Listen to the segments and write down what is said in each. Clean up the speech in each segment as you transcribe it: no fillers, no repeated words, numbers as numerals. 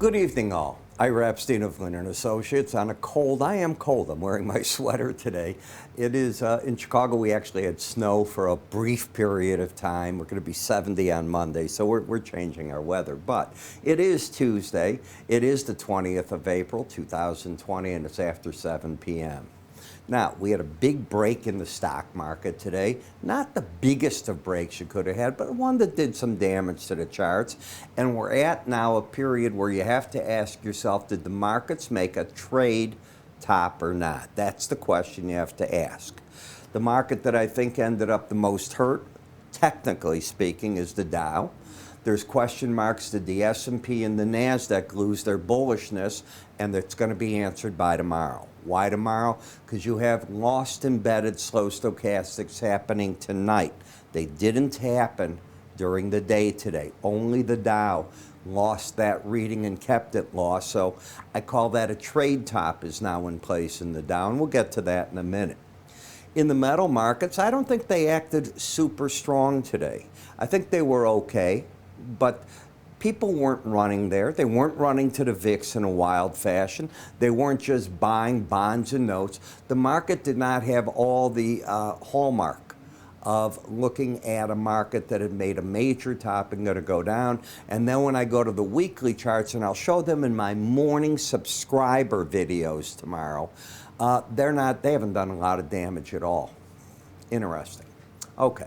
Good evening, all. Ira Epstein of Linn Associates. On a cold, I am cold. I'm wearing my sweater today. It is in Chicago. We actually had snow for a brief period of time. We're going to be 70 on Monday, so we're changing our weather. But it is Tuesday. It is the 20th of April, 2020, and it's after 7 p.m. Now, we had a big break in the stock market today. Not the biggest of breaks you could have had, but one that did some damage to the charts. And we're at now a period where you have to ask yourself, did the markets make a trade top or not? That's the question you have to ask. The market that I think ended up the most hurt, technically speaking, is the Dow. There's question marks. Did the S&P and the NASDAQ lose their bullishness? And it's going to be answered by tomorrow. Why tomorrow? Because you have lost embedded slow stochastics happening tonight. They didn't happen during the day today. Only the Dow lost that reading and kept it lost. So I call that a trade top is now in place in the Dow, and we'll get to that in a minute. In the metal markets, I don't think they acted super strong today. I think they were okay, but people weren't running there. They weren't running to the VIX in a wild fashion. They weren't just buying bonds and notes. The market did not have all the hallmark of looking at a market that had made a major top and going to go down. And then when I go to the weekly charts, and I'll show them in my morning subscriber videos tomorrow, they haven't done a lot of damage at all. Interesting. Okay.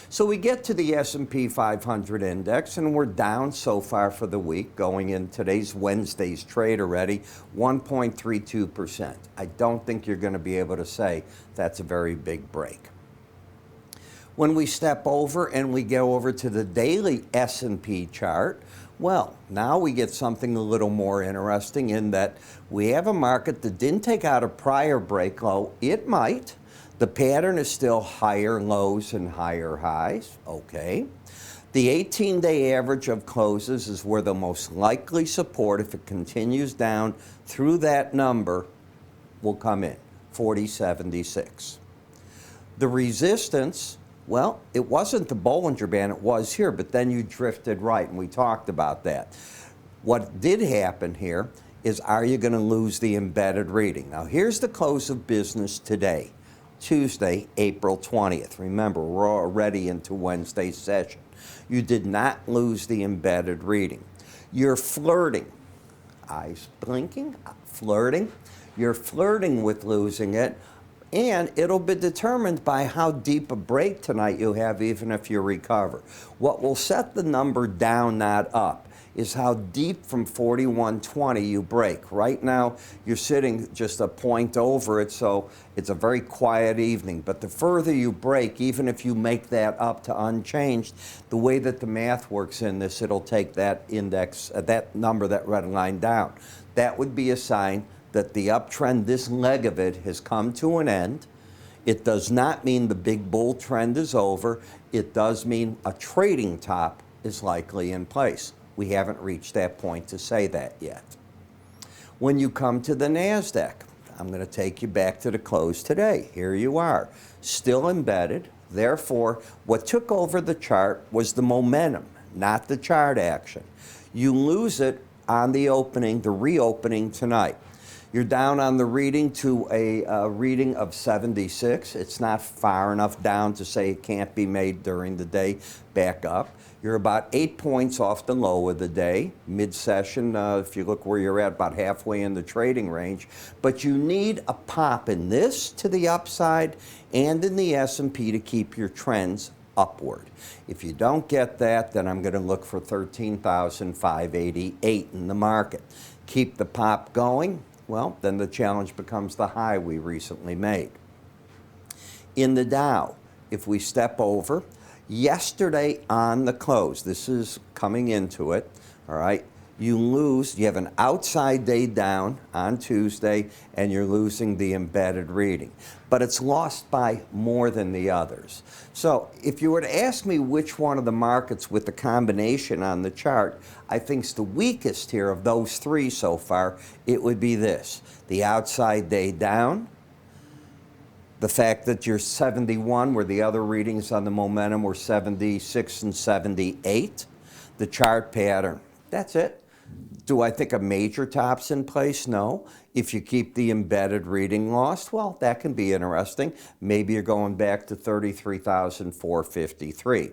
So we get to the S&P 500 index, and we're down so far for the week, going in today's Wednesday's trade already, 1.32%. I don't think you're going to be able to say that's a very big break. When we step over and we go over to the daily S&P chart, well, now we get something a little more interesting in that we have a market that didn't take out a prior break low. It might. The pattern is still higher lows and higher highs. Okay. The 18-day average of closes is where the most likely support, if it continues down through that number, will come in, 40.76. The resistance, well, it wasn't the Bollinger Band, it was here, but then you drifted right, and we talked about that. What did happen here is, are you going to lose the embedded reading? Now, here's the close of business today. Tuesday, April 20th. Remember, we're already into Wednesday's session. You did not lose the embedded reading. You're flirting. Eyes blinking, flirting. You're flirting with losing it, and it'll be determined by how deep a break tonight you have, even if you recover. What will set the number down, not up, is how deep from 41.20 you break. Right now, you're sitting just a point over it, so it's a very quiet evening. But the further you break, even if you make that up to unchanged, the way that the math works in this, it'll take that index, that number, that red line down. That would be a sign that the uptrend, this leg of it, has come to an end. It does not mean the big bull trend is over. It does mean a trading top is likely in place. We haven't reached that point to say that yet. When you come to the NASDAQ, I'm going to take you back to the close today. Here you are, still embedded. Therefore, what took over the chart was the momentum, not the chart action. You lose it on the opening, the reopening tonight. You're down on the reading to a reading of 76. It's not far enough down to say it can't be made during the day. Back up. You're about 8 points off the low of the day, mid-session, if you look where you're at, about halfway in the trading range. But you need a pop in this to the upside and in the S&P to keep your trends upward. If you don't get that, then I'm going to look for 13,588 in the market. Keep the pop going, well, then the challenge becomes the high we recently made. In the Dow, if we step over, yesterday on the close, this is coming into it, all right, you have an outside day down on Tuesday, and you're losing the embedded reading. But it's lost by more than the others. So if you were to ask me which one of the markets with the combination on the chart I think's the weakest here of those three so far, it would be this. The outside day down, the fact that you're 71, where the other readings on the momentum were 76 and 78, the chart pattern. That's it. Do I think a major top's in place? No. If you keep the embedded reading lost, well, that can be interesting. Maybe you're going back to 33,453.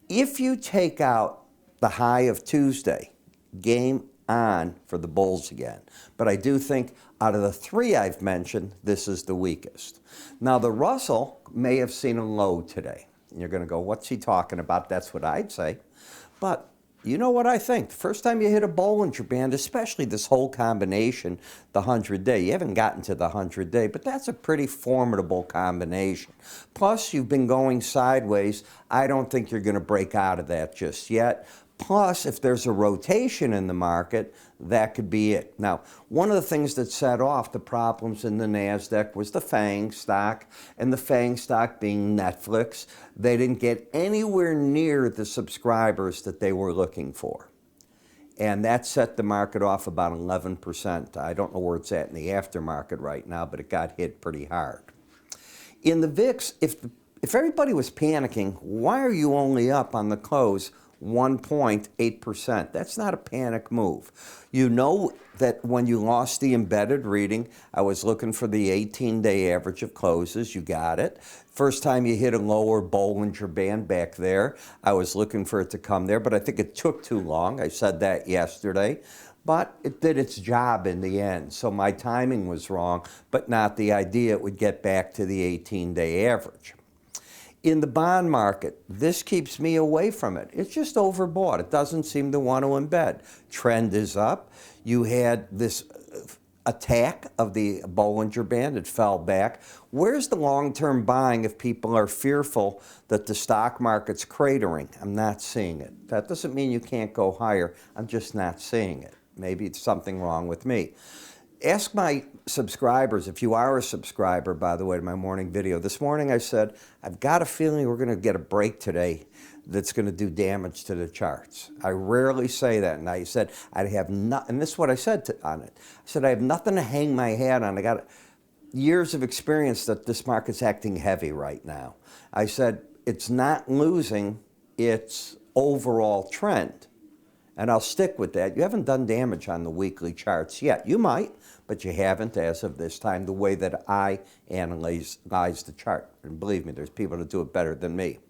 If you take out the high of Tuesday, game on for the bulls again. But I do think out of the three I've mentioned, this is the weakest. Now, the Russell may have seen a low today. And you're going to go, what's he talking about? That's what I'd say. But you know what I think? The first time you hit a Bollinger Band, especially this whole combination, the 100-day, you haven't gotten to the 100-day, but that's a pretty formidable combination. Plus, you've been going sideways. I don't think you're going to break out of that just yet. Plus, if there's a rotation in the market, that could be it. Now, one of the things that set off the problems in the NASDAQ was the FANG stock, and the FANG stock being Netflix. They didn't get anywhere near the subscribers that they were looking for. And that set the market off about 11%. I don't know where it's at in the aftermarket right now, but it got hit pretty hard. In the VIX, if everybody was panicking, why are you only up on the close 1.8%? That's not a panic move. You know that when you lost the embedded reading, I was looking for the 18-day average of closes. You got it. First time you hit a lower Bollinger Band back there, I was looking for it to come there, but I think it took too long. I said that yesterday. But it did its job in the end. So my timing was wrong, but not the idea it would get back to the 18-day average. In the bond market, this keeps me away from it. It's just overbought. It doesn't seem to want to embed. Trend is up. You had this attack of the Bollinger Band. It fell back. Where's the long-term buying if people are fearful that the stock market's cratering? I'm not seeing it. That doesn't mean you can't go higher. I'm just not seeing it. Maybe it's something wrong with me. Ask my subscribers, if you are a subscriber, by the way, to my morning video. This morning I said, I've got a feeling we're going to get a break today that's going to do damage to the charts. I rarely say that. And I said, I'd have nothing, and this is what I said on it. I said, I have nothing to hang my hat on. I got years of experience that this market's acting heavy right now. I said, it's not losing its overall trend. And I'll stick with that. You haven't done damage on the weekly charts yet. You might, but you haven't as of this time, the way that I analyze the chart. And believe me, there's people that do it better than me.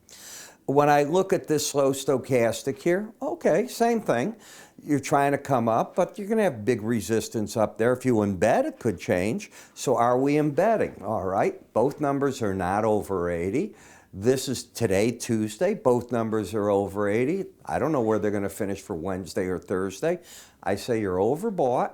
When I look at this slow stochastic here, okay, same thing. You're trying to come up, but you're going to have big resistance up there. If you embed, it could change. So are we embedding? All right, both numbers are not over 80. This is today, Tuesday. Both numbers are over 80. I don't know where they're going to finish for Wednesday or Thursday. I say you're overbought.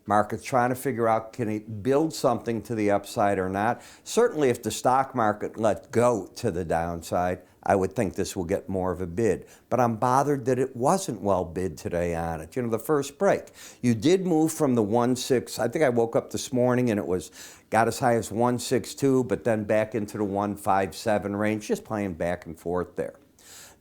Market's trying to figure out, can it build something to the upside or not? Certainly if the stock market let go to the downside, I would think this will get more of a bid. But I'm bothered that it wasn't well bid today on it. You know, the first break. You did move from the 1.6. I think I woke up this morning and it got as high as 1.62, but then back into the 1.57 range, just playing back and forth there.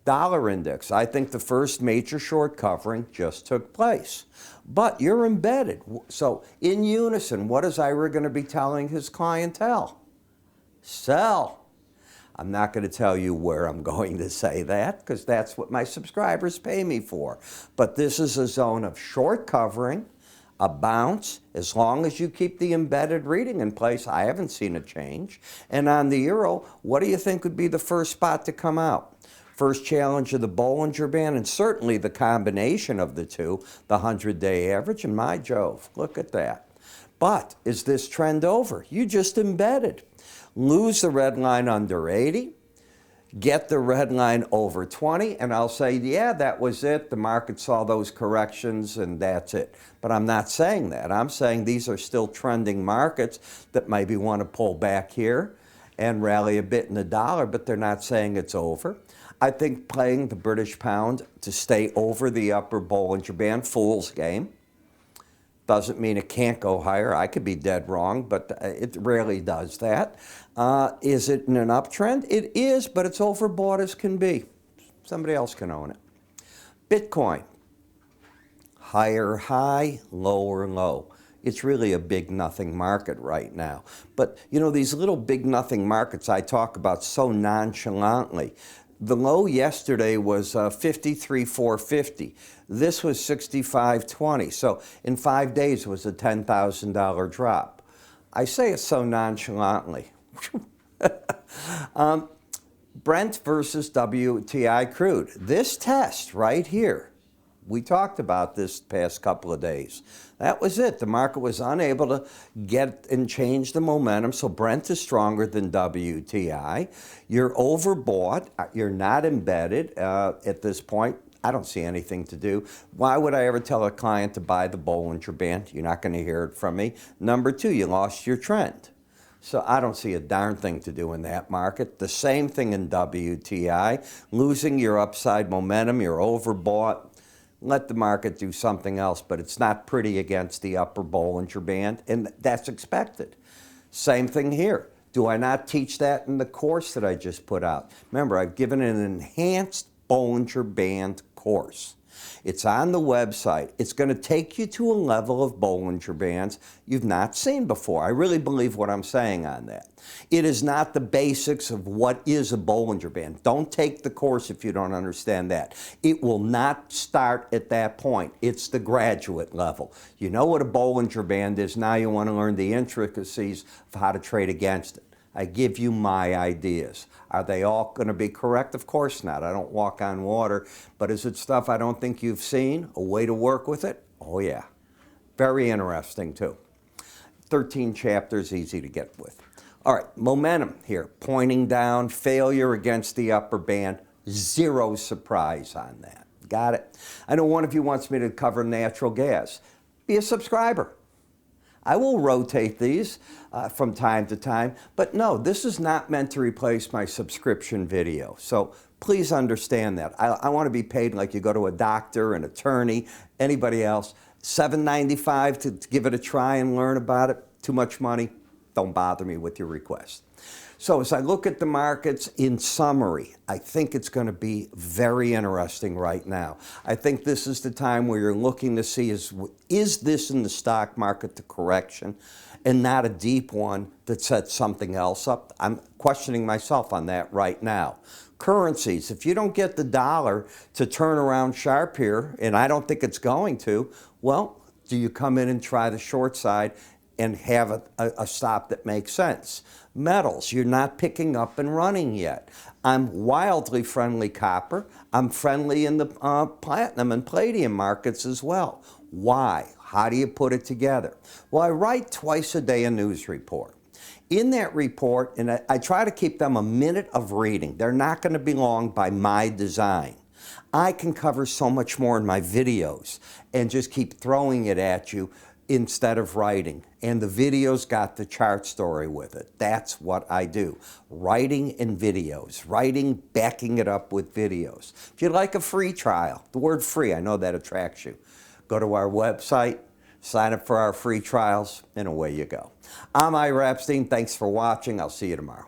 Dollar index, I think the first major short covering just took place. But you're embedded. So in unison, what is Ira going to be telling his clientele? Sell. I'm not going to tell you where I'm going to say that because that's what my subscribers pay me for. But this is a zone of short covering, a bounce. As long as you keep the embedded reading in place, I haven't seen a change. And on the euro, what do you think would be the first spot to come out? First challenge of the Bollinger Band, and certainly the combination of the two, the 100-day average, and my Jove, look at that. But is this trend over? You just embedded. Lose the red line under 80, get the red line over 20, and I'll say, yeah, that was it. The market saw those corrections, and that's it. But I'm not saying that. I'm saying these are still trending markets that maybe want to pull back here and rally a bit in the dollar, but they're not saying it's over. I think playing the British pound to stay over the upper Bollinger Band, fool's game. Doesn't mean it can't go higher. I could be dead wrong, but it rarely does that. Is it in an uptrend? It is, but it's overbought as can be. Somebody else can own it. Bitcoin, higher high, lower low. It's really a big nothing market right now. But, you know, these little big nothing markets I talk about so nonchalantly, The low yesterday was 53,450. This was 65.20. So in 5 days it was a $10,000 drop. I say it so nonchalantly. Brent versus WTI crude. This test right here, we talked about this past couple of days. That was it. The market was unable to get and change the momentum, so Brent is stronger than WTI. You're overbought. You're not embedded at this point. I don't see anything to do. Why would I ever tell a client to buy the Bollinger Band? You're not going to hear it from me. Number two, you lost your trend. So I don't see a darn thing to do in that market. The same thing in WTI. Losing your upside momentum, you're overbought. Let the market do something else, but it's not pretty against the upper Bollinger Band, and that's expected. Same thing here. Do I not teach that in the course that I just put out? Remember, I've given an enhanced Bollinger Band course. It's on the website. It's going to take you to a level of Bollinger Bands you've not seen before. I really believe what I'm saying on that. It is not the basics of what is a Bollinger Band. Don't take the course if you don't understand that. It will not start at that point. It's the graduate level. You know what a Bollinger Band is. Now you want to learn the intricacies of how to trade against it. I give you my ideas. Are they all going to be correct? Of course not. I don't walk on water. But is it stuff I don't think you've seen? A way to work with it? Oh, yeah. Very interesting, too. 13 chapters, easy to get with. All right, momentum here. Pointing down, failure against the upper band. Zero surprise on that. Got it? I know one of you wants me to cover natural gas. Be a subscriber. I will rotate these from time to time, but no, this is not meant to replace my subscription video. So please understand that. I want to be paid like you go to a doctor, an attorney, anybody else. $7.95 to give it a try and learn about it. Too much money. Don't bother me with your request. So as I look at the markets in summary, I think it's going to be very interesting right now. I think this is the time where you're looking to see is this in the stock market the correction and not a deep one that sets something else up? I'm questioning myself on that right now. Currencies, if you don't get the dollar to turn around sharp here, and I don't think it's going to, well, do you come in and try the short side and have a stop that makes sense? Metals, you're not picking up and running yet. I'm wildly friendly copper. I'm friendly in the platinum and palladium markets as well. Why? How do you put it together? Well, I write twice a day a news report. In that report, and I try to keep them a minute of reading. They're not going to be long by my design. I can cover so much more in my videos and just keep throwing it at you instead of writing. And the videos got the chart story with it. That's what I do. Writing and videos. Writing, backing it up with videos. If you'd like a free trial, the word free, I know that attracts you. Go to our website, sign up for our free trials, and away you go. I'm Ira Epstein. Thanks for watching. I'll see you tomorrow.